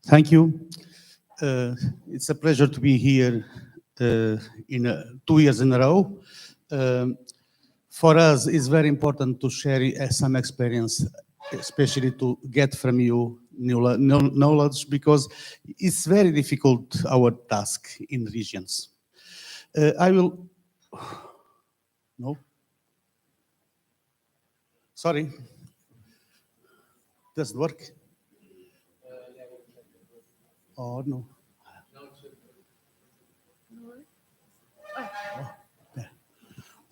Thank you. It's a pleasure to be here in 2 years in a row. For us, it's very important to share some experience, especially to get from you new knowledge, because it's very difficult, our task in regions. I will, no? Sorry. Doesn't work? Oh, no.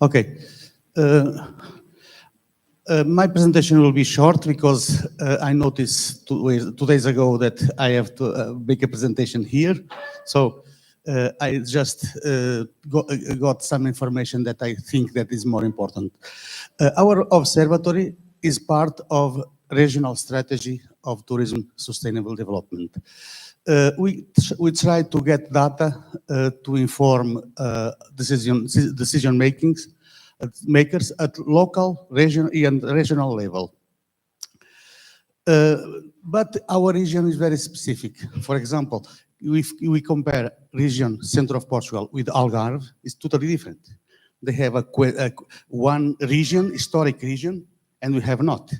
Okay. My presentation will be short because I noticed 2 days ago that I have to make a presentation here. So I just got some information that I think that is more important. Our observatory is part of regional strategy of tourism sustainable development. We try to get data to inform decision makers at local, regional level. But our region is very specific. For example, if we compare region Centro of Portugal with Algarve, it's totally different. They have one region, historic region, and we have not.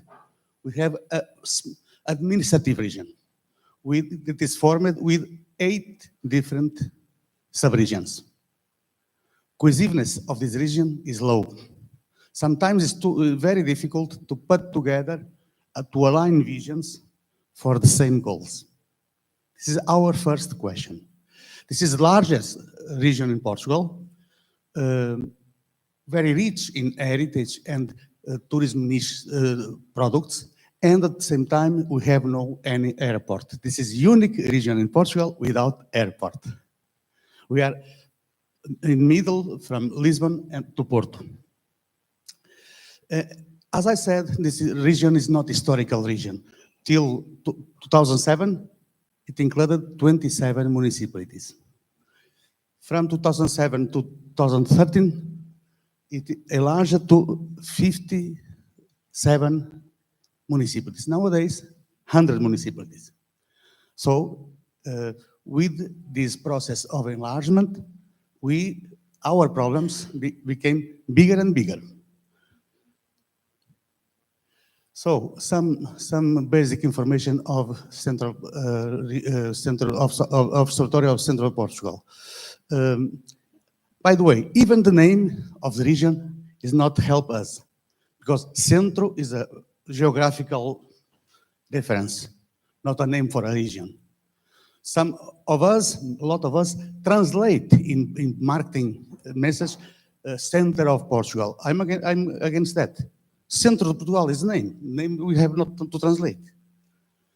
We have an administrative region that is formed with 8 different subregions. Cohesiveness of this region is low. Sometimes it's very difficult to put together, to align visions for the same goals. This is our first question. This is the largest region in Portugal, very rich in heritage and tourism niche products, and at the same time, we have no any airport. This is unique region in Portugal without airport. We are in middle from Lisbon and to Porto. As I said, this region is not historical region. Till 2007, it included 27 municipalities. From 2007 to 2013, it enlarged to 57 municipalities. Nowadays, 100 municipalities. So, with this process of enlargement, our problems became bigger and bigger. So, some basic information of Observatory of Centro de Portugal. By the way, even the name of the region is not help us, because Centro is a geographical difference, not a name for a region. Some of us, a lot of us, translate in marketing message, Center of Portugal. I'm against that. Centro de Portugal is the name. Name we have not to translate.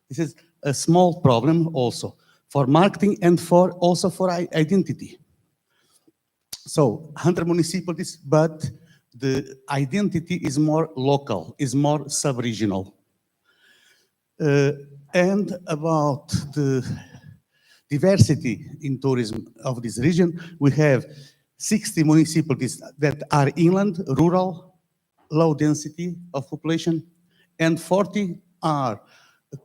This is a small problem also for marketing and also for identity. So 100 municipalities, but the identity is more local, is more sub-regional. And about the diversity in tourism of this region, we have 60 municipalities that are inland, rural, low density of population, and 40 are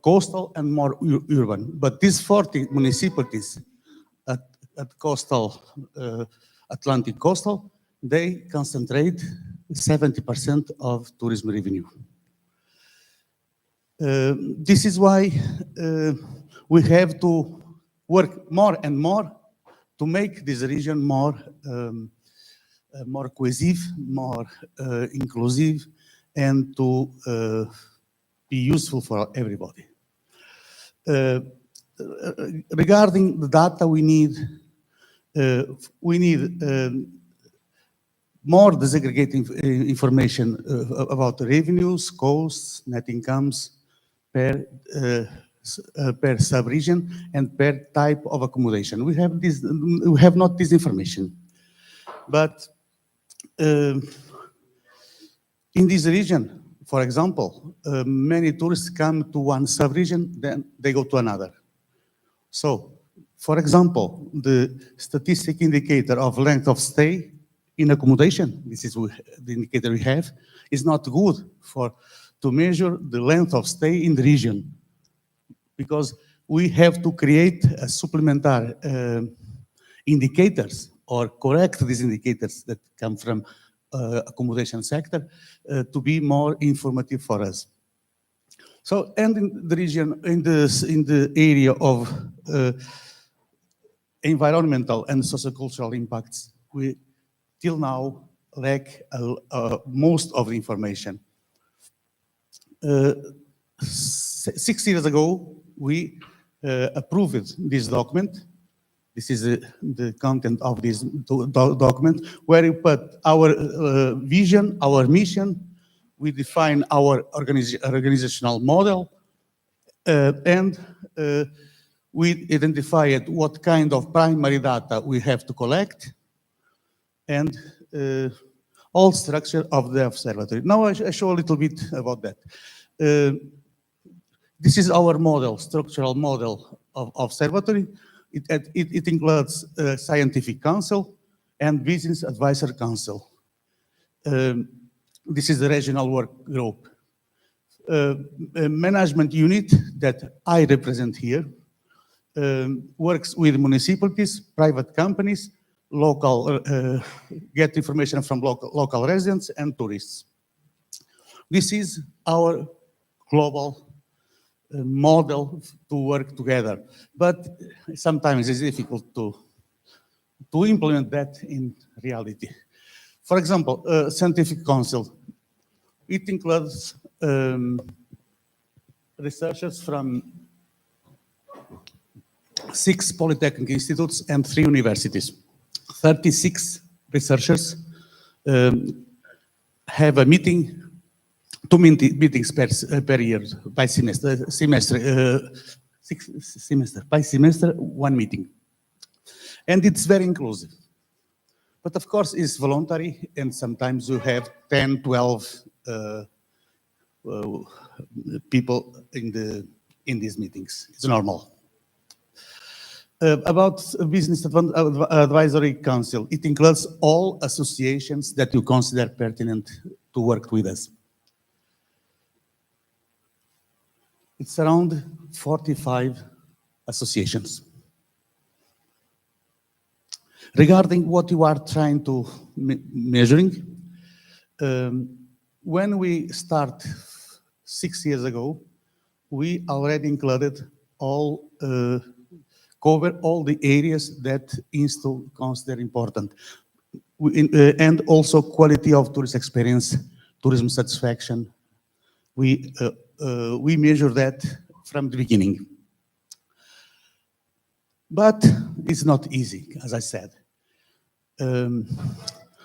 coastal and more urban. But these 40 municipalities at coastal, Atlantic coastal, they concentrate 70% of tourism revenue. This is why we have to work more and more to make this region more cohesive, more inclusive, and to be useful for everybody. Regarding the data, we need more disaggregating information about the revenues, costs, net incomes per sub-region and per type of accommodation. We have not this information, but in this region, for example, many tourists come to one sub-region, then they go to another. So, for example, the statistic indicator of length of stay in accommodation, this is the indicator we have, is not good to measure the length of stay in the region, because we have to create supplementary indicators or correct these indicators that come from accommodation sector to be more informative for us. So, and in the region, in the area of environmental and sociocultural impacts, we till now lack most of the information. 6 years ago, we approved this document. This is the content of this document, where we put our vision, our mission, we define our organizational model, and we identified what kind of primary data we have to collect, and all structure of the observatory. Now I show a little bit about that. This is our model, structural model of observatory. It includes scientific council and business advisor council. This is the regional work group. A management unit that I represent here works with municipalities, private companies, local, get information from local residents and tourists. This is our global model to work together, but sometimes it's difficult to implement that in reality. For example, scientific council, it includes researchers from 6 polytechnic institutes and 3 universities. 36 researchers have a meeting, 2 meetings per year, by semester, by semester, 1 meeting. And it's very inclusive. But of course, it's voluntary, and sometimes you have 10, 12 people in these meetings. It's normal. About Business Advisory Council, it includes all associations that you consider pertinent to work with us. It's around 45 associations. Regarding what you are trying to measuring, when we start 6 years ago, we already included cover all the areas that Insto consider important. And also quality of tourist experience, tourism satisfaction. We measure that from the beginning. But it's not easy, as I said.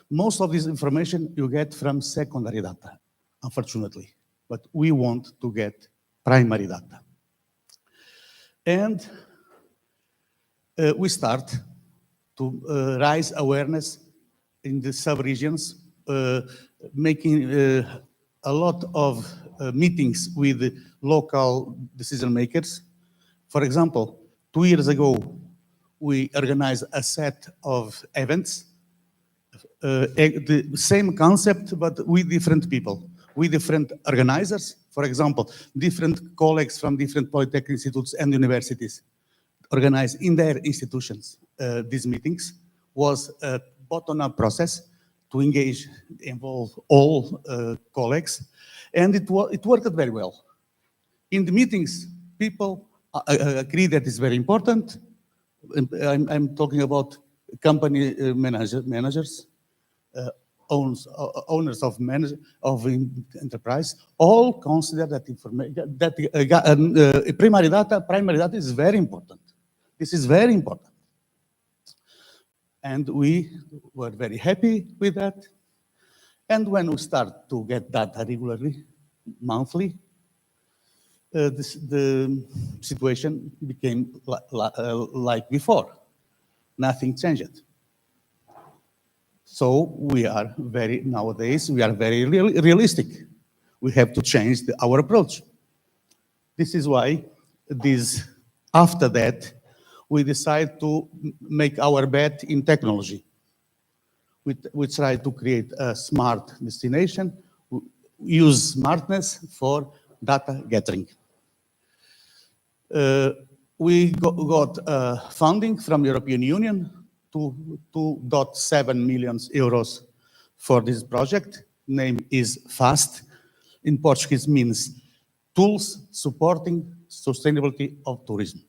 Most of this information you get from secondary data, unfortunately. But we want to get primary data. And we start to raise awareness in the sub-regions, making a lot of meetings with local decision makers. For example, 2 years ago, we organized a set of events, the same concept, but with different people, with different organizers. For example, different colleagues from different polytechnic institutes and universities organized in their institutions. These meetings was a bottom-up process to involve all colleagues, and it worked very well. In the meetings, people agree that it's very important. I'm talking about company managers, owners of enterprise, all consider that information, that primary data is very important. This is very important. And we were very happy with that. And when we start to get data regularly, monthly, the situation became like before. Nothing changed. So nowadays, we are very realistic. We have to change our approach. This is why after that, we decide to make our bet in technology. We try to create a smart destination, use smartness for data gathering. We got funding from European Union, 2.7 million euros for this project. Name is FAST. In Portuguese means Tools Supporting Sustainability of Tourism.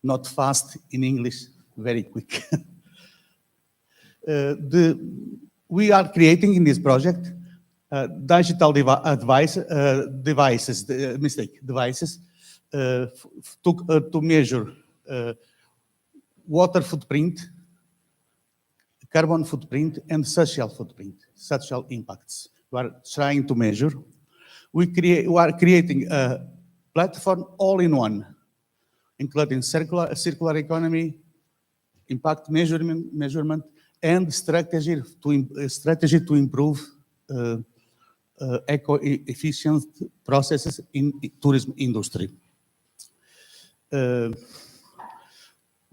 Not fast in English, very quick. We are creating in this project digital devices to measure water footprint, carbon footprint, and social footprint, social impacts. We are trying to measure. We are creating a platform all in one, including circular economy, impact measurement, and strategy to improve eco-efficient processes in tourism industry.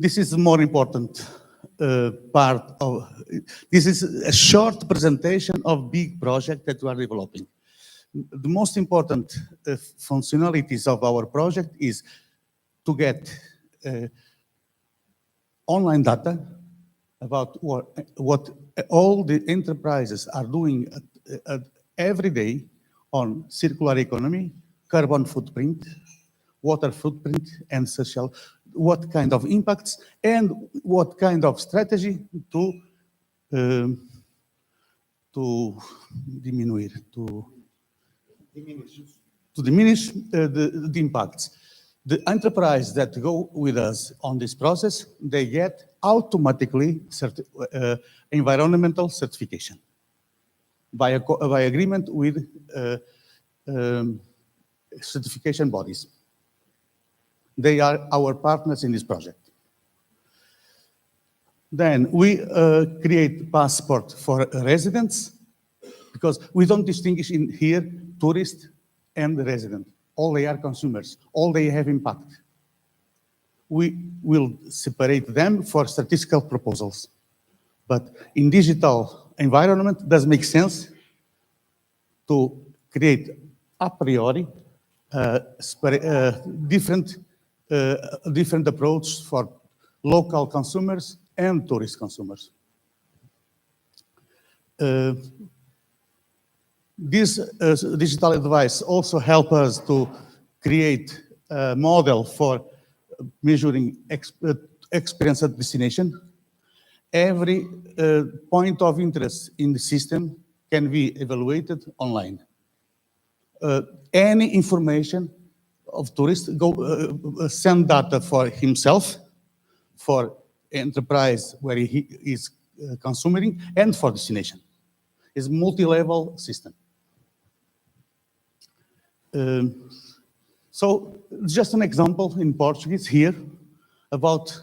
This is the more important part of, this is a short presentation of big project that we are developing. The most important functionalities of our project is to get online data about what all the enterprises are doing every day on circular economy, carbon footprint, water footprint, and social, what kind of impacts, and what kind of strategy to diminish the impacts. The enterprise that go with us on this process, they get automatically environmental certification by agreement with certification bodies. They are our partners in this project. Then we create passport for residents, because we don't distinguish in here tourist and resident. All they are consumers, all they have impact. We will separate them for statistical proposals. But in digital environment, it does make sense to create a priori different approach for local consumers and tourist consumers. This digital device also help us to create a model for measuring experience at destination. Every point of interest in the system can be evaluated online. Any information of tourist send data for himself, for enterprise where he is consuming, and for destination. It's a multi-level system. So just an example in Portuguese here about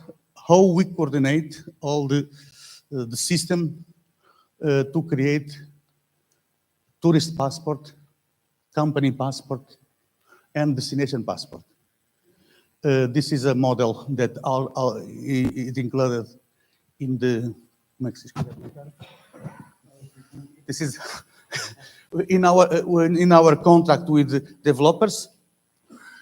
how we coordinate all the system to create tourist passport, company passport, and destination passport. This is a model that is included in the This is in our contract with developers.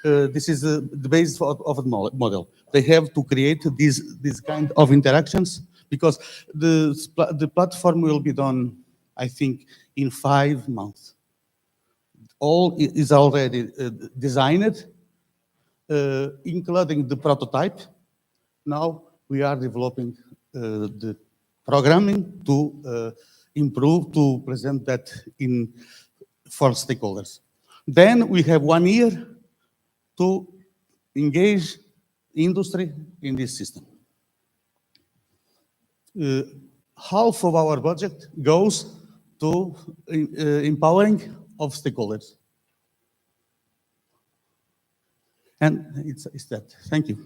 This is the basis of the model. They have to create these kind of interactions because the platform will be done, I think, in 5 months. All is already designed, including the prototype. Now we are developing the programming to improve, to present that for stakeholders. Then we have 1 year to engage industry in this system. Half of our budget goes to empowering of stakeholders. And it's that. Thank you.